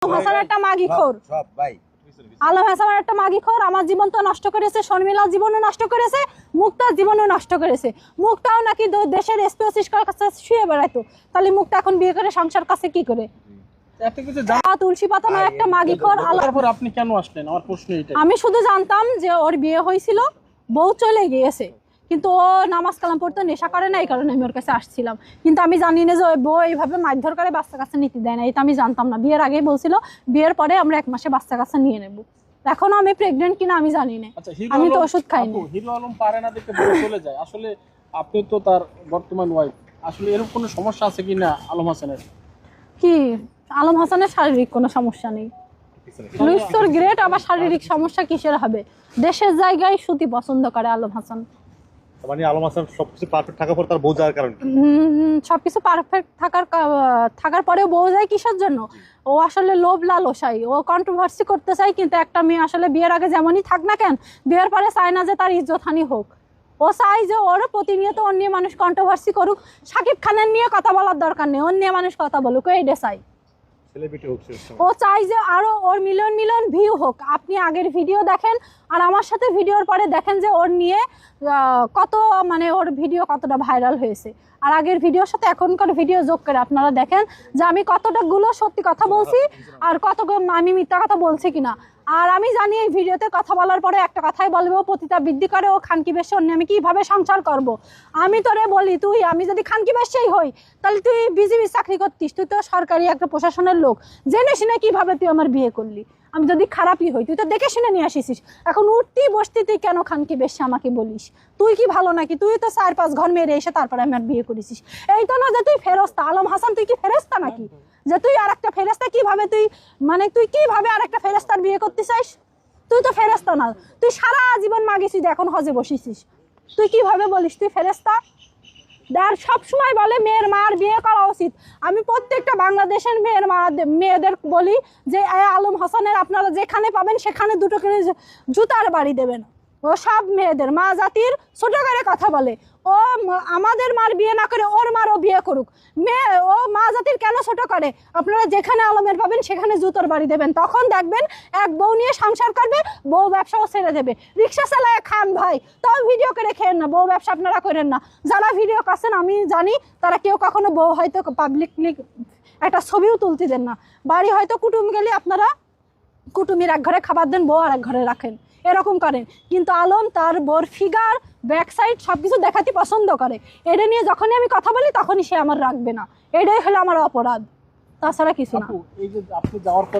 হাসান একটা মাগিখোর, আলম হাসান একটা মাগিখোর। আমার জীবন তো নষ্ট করেছে, শর্মিলার জীবনও নষ্ট করেছে, মুক্তার জীবনও নষ্ট করেছে। মুক্তাও নাকি দেশের এসপি অফিসের কাছে শুয়ে বেড়াইতো, তাহলে মুক্তা এখন বিয়ে করে সংসার কাছে কি করে? তুলসী পাতা নয় একটা মাগিখোর। আপনি কেন আসলেন? আমার প্রশ্ন এটাই। আমি শুধু জানতাম যে ওর বিয়ে হয়েছিল, বউ চলে গিয়েছে, কিন্তু ও নামাজ কালাম পড়তে নেশা করে না, এই কারণে আমি ওর কাছে আসছিলাম। কিন্তু আমি জানি না যে ওই বউ এইভাবে মারধর করে বাচ্চা কাছে নিতে দেয় না, এটা আমি জানতাম না। বিয়ের আগেই বলছিল বিয়ের পরে আমরা 1 মাসে বাচ্চা কাছে নিয়ে নেব। এখনো আমি প্রেগনেন্ট কিনা আমি জানি না, আমি তো ওষুধ খাইনি। হিরো আলম পারে না দেখে বলে চলে যায়। আসলে আপনি তো তার বর্তমান ওয়াইফ, আসলে এরকম কোনো সমস্যা আছে কিনা আলম হাসানের? কি আলম হাসানের শারীরিক কোনো সমস্যা নেই, লুইস তোর গ্রেট, আবার শারীরিক সমস্যা কিসের হবে? দেশের জায়গায় সুতি পছন্দ করে আলম হাসান। মানে আলম হাসান সবকিছু পারফেক্ট থাকার পর তার বউ যাওয়ার কারণ কি? সবকিছু পারফেক্ট থাকার পরেও বউ যায় কিসের জন্য? ও আসলে লোভ লালসাই, ও কন্ট্রোভার্সি করতে চায়। কিন্তু একটা মেয়ে আসলে বিয়ের আগে যেমনই থাক না কেন, বিয়ের পরে চায় না যে তার ইজ্জতহানি হোক। ও চাই যে ওর প্রতিনিয়ত ওর নিয়ে মানুষ কন্ট্রোভার্সি করুক। শাকিব খানের নিয়ে কথা বলার দরকার নেই, ওর নিয়ে মানুষ কথা বলুক, এইটা চাই। ও চাই যে আরো ওর মিলিয়ন মিলিয়ন ভিউ হোক। আপনি আগের ভিডিও দেখেন আর আমার সাথে ভিডিওর পরে দেখেন যে ওর নিয়ে কত, মানে ওর ভিডিও কতটা ভাইরাল হয়েছে। আর আগের ভিডিওর সাথে এখনকার ভিডিও যোগ করে আপনারা দেখেন যে আমি কতটা গুলো সত্যি কথা বলছি আর কত আমি মিথ্যা কথা বলছি কিনা। আর আমি জানি এই ভিডিওতে কথা বলার পরে একটা কথাই বলবো, পতিতা বৃদ্ধি করে ও খানকি বেশে অন্য আমি কিভাবে সংসার করব। আমি তোরে বলি, আমি যদি খানকি বেশেই হই তাহলে তুই বিজিবি চাকরি করতিস, তুই তো সরকারি একটা প্রশাসনের লোক, জেনে শুনে কিভাবে তুই আমার বিয়ে করলি? আমি যদি খারাপই হই তুই তো দেখে শুনে নিয়ে আসিস। এখন উঠতি বসতি তুই কেন খানকি বেশে আমাকে বলিস? তুই কি ভালো নাকি? তুই তো 4-5 ঘর মেরে এসে তারপরে আমার বিয়ে করেছিস। এই তো না যে তুই ফেরেশতা। আলম হাসান তুই কি ফেরেশতা নাকি যে তুই আর একটা ফেরেশতা? কিভাবে তুই, মানে তুই কিভাবে আর একটা ফেরেশতার বিয়ে করতে চাইস? তুই তো ফেরেশতা না, তুই সারা জীবন মাগেছিস, এখন হজে বসেছিস। তুই কিভাবে বলিস তুই ফেরেশতা? আর সবসময় বলে মেয়ের মার বিয়ে করা উচিত। আমি প্রত্যেকটা বাংলাদেশের মেয়েদের বলি যে আলম হাসানের আপনারা যেখানে পাবেন সেখানে 2টো করে জুতার বাড়ি দেবেন। ও সব মেয়েদের মা জাতির ছোট করে কথা বলে। ও আমাদের মার বিয়ে না করে ওর মারও বিয়ে করুক। ও মা জাতির কেন ছোট করে? আপনারা যেখানে আলমের পাবেন সেখানে জুতোর বাড়ি দেবেন, তখন দেখবেন এক বউ নিয়ে সংসার করবে, বউ ব্যবসাও ছেড়ে দেবে। রিক্সা চালায় খান ভাই, তাও ভিডিও করে খেয়েন না, বউ ব্যবসা আপনারা করেন না। যারা ভিডিও করছেন আমি জানি তারা কেউ কখনো বউ হয়তো পাবলিকলি একটা ছবিও তুলতে দেন না। বাড়ি হয়তো কুটুম গেলে আপনারা কুটুমির এক ঘরে খাবার দেন, বউ আর এক ঘরে রাখেন, এরকম করেন। কিন্তু আলম তার বোর ফিগার, ব্যাক সাইড সবকিছু দেখাতে পছন্দ করে। এটা নিয়ে যখনই আমি কথা বলি তখনই সে আমার রাখবে না, এটাই হলো আমার অপরাধ, তাছাড়া কিছু না। এই যে আপনি যাওয়ার